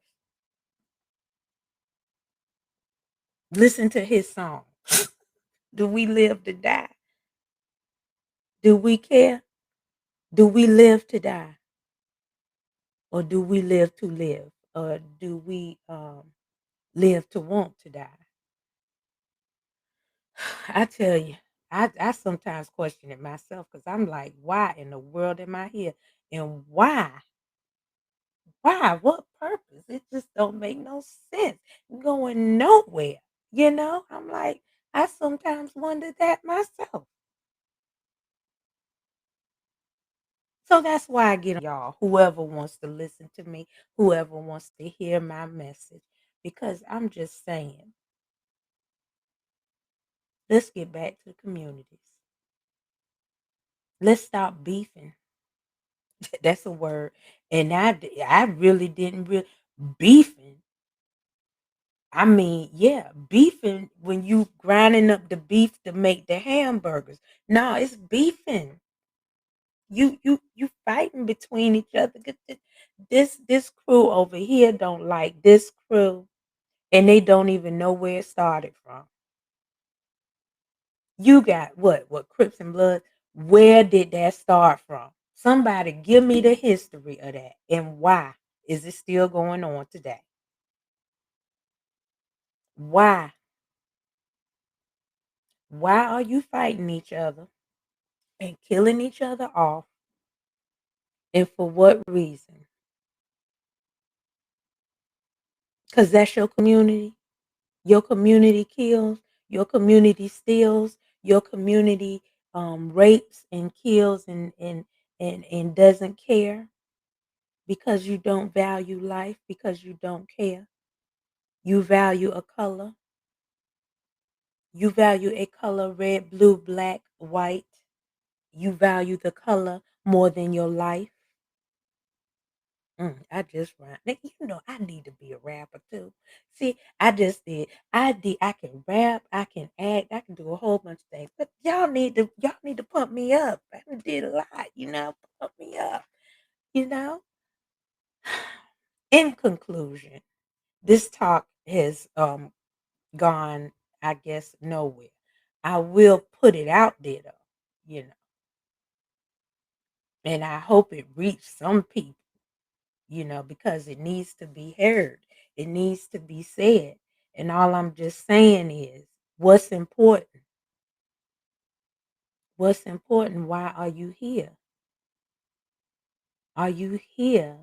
S2: Listen to his song. Do we live to die? Do we care? Do we live to die? Or do we live to live? or do we live to want to die? I tell you, I sometimes question it myself because I'm like, why in the world am I here? And why? Why? What purpose? It just don't make no sense. Going nowhere. I'm like, I sometimes wonder that myself. So that's why I get on y'all, whoever wants to listen to me, whoever wants to hear my message, because I'm just saying, let's get back to the communities. Let's stop beefing. That's a word. And I really didn't beefing. I mean, yeah, beefing when you grinding up the beef to make the hamburgers. No, it's beefing. You fighting between each other. This crew over here don't like this crew, and they don't even know where it started from. You got what Crips and Blood? Where did that start from? Somebody give me the history of that and why is it still going on today? Why? Why are you fighting each other and killing each other off? And for what reason? Because that's your community. Your community kills, your community steals, your community rapes and kills and doesn't care because you don't value life, because you don't care. You value a color. You value a color red, blue, black, white. You value the color more than your life. I just rhyme. Now, I need to be a rapper too. See, I just did. I can rap. I can act. I can do a whole bunch of things. But y'all need to pump me up. I done did a lot. Pump me up. You know. In conclusion, this talk has gone, I guess, nowhere. I will put it out there though. You know, and I hope it reached some people. Because it needs to be heard. It needs to be said. And all I'm just saying is what's important? What's important? Why are you here? Are you here?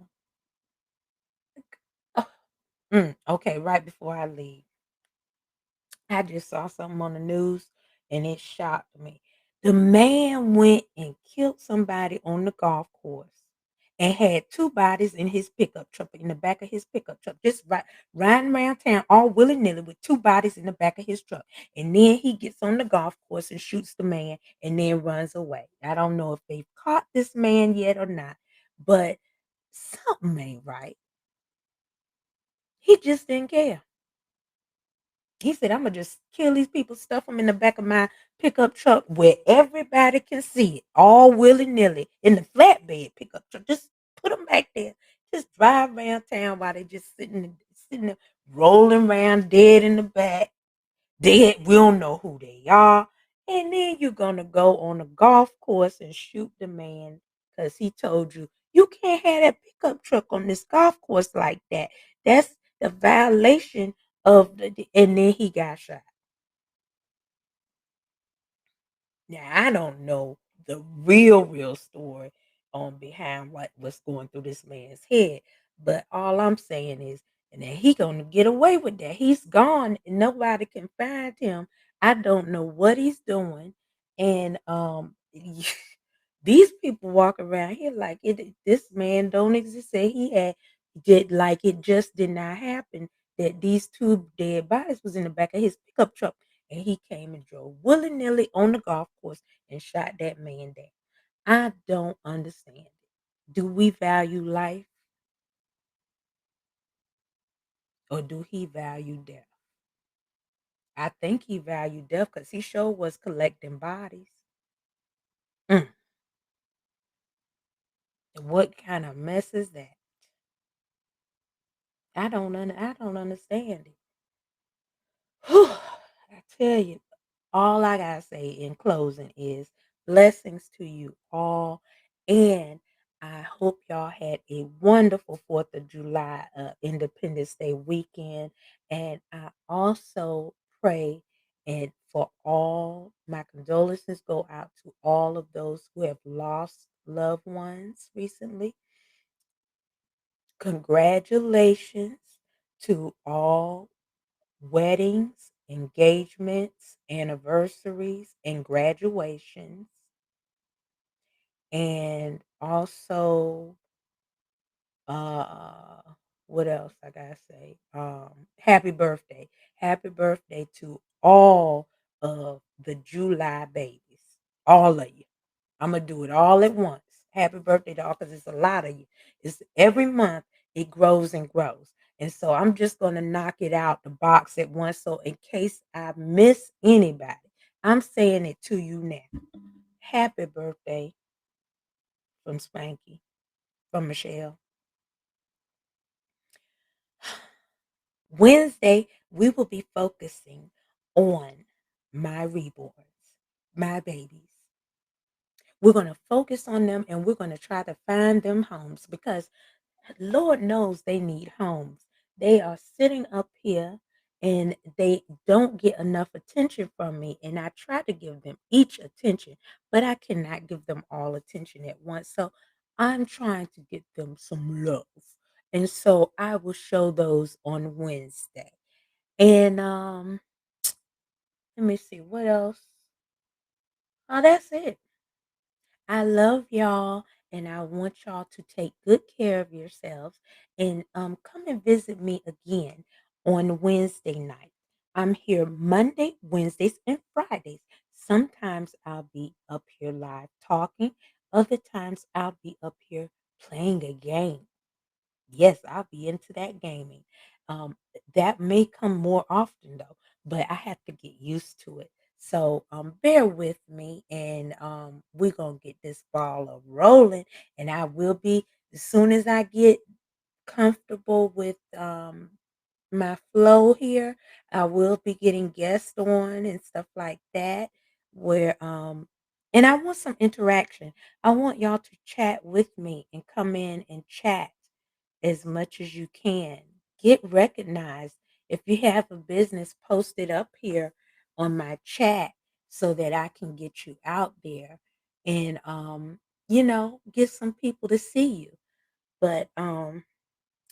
S2: Oh, okay, right before I leave. I just saw something on the news and it shocked me. The man went and killed somebody on the golf course and had two bodies in his pickup truck, in the back of his pickup truck, just riding around town all willy nilly with two bodies in the back of his truck. And then he gets on the golf course and shoots the man and then runs away. I don't know if they've caught this man yet or not, but something ain't right. He just didn't care. He said, "Imma just kill these people, stuff them in the back of my pickup truck where everybody can see it, all willy-nilly in the flatbed pickup truck. Just put them back there. Just drive around town while they just sitting there, rolling around dead in the back. Dead, we don't know who they are. And then you're gonna go on a golf course and shoot the man because he told you you can't have that pickup truck on this golf course like that. That's the violation of and then he got shot. Now I don't know the real story on behind what's going through this man's head, but all I'm saying is, and then he gonna get away with that. He's gone, and nobody can find him. I don't know what he's doing, and these people walk around here like this man don't exist. Say he had did like it just did not happen. That these two dead bodies was in the back of his pickup truck and he came and drove willy nilly on the golf course and shot that man down. I don't understand it. Do we value life or do he value death? I think he valued death because he sure was collecting bodies. Mm, what kind of mess is that? I don't understand it. Whew, I tell you, all I gotta say in closing is blessings to you all. And I hope y'all had a wonderful 4th of July Independence Day weekend. And I also pray and for all my condolences go out to all of those who have lost loved ones recently. Congratulations to all weddings, engagements, anniversaries, and graduations. And also, uh, what else I gotta say? Happy birthday. Happy birthday to all of the July babies. All of you. I'm gonna do it all at once. Happy birthday to all because it's a lot of you. It's every month it grows and grows. And so I'm just gonna knock it out the box at once. So in case I miss anybody, I'm saying it to you now. Happy birthday from Spanky, from Michelle. Wednesday, we will be focusing on my reborns, my babies. We're going to focus on them and we're going to try to find them homes because Lord knows they need homes. They are sitting up here and they don't get enough attention from me. And I try to give them each attention, but I cannot give them all attention at once. So I'm trying to get them some love. And so I will show those on Wednesday. And let me see what else. Oh, that's it. I love y'all and I want y'all to take good care of yourselves and come and visit me again on Wednesday night. I'm here Monday, Wednesdays, and Fridays. Sometimes I'll be up here live talking. Other times I'll be up here playing a game. Yes, I'll be into that gaming. Um, that may come more often though, but I have to get used to it. So bear with me and we're gonna get this ball rolling. And I will be as soon as I get comfortable with my flow here, I will be getting guests on and stuff like that. Where and I want some interaction. I want y'all to chat with me and come in and chat as much as you can. Get recognized. If you have a business, post it up here on my chat so that I can get you out there and get some people to see you. But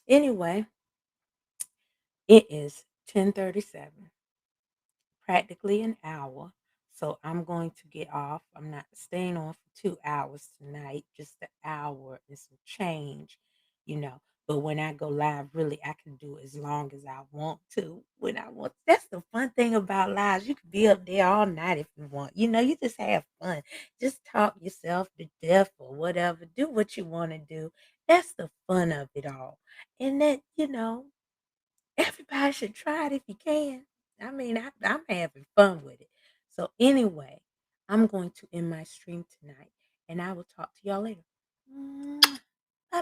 S2: anyway, it is 10:37, practically an hour. So I'm going to get off. I'm not staying on for 2 hours tonight, just an hour and some change, you know. But when I go live, really, I can do as long as I want to when I want. That's the fun thing about lives. You can be up there all night if you want. You just have fun. Just talk yourself to death or whatever. Do what you want to do. That's the fun of it all. And that, everybody should try it if you can. I mean, I'm having fun with it. So anyway, I'm going to end my stream tonight, and I will talk to y'all later.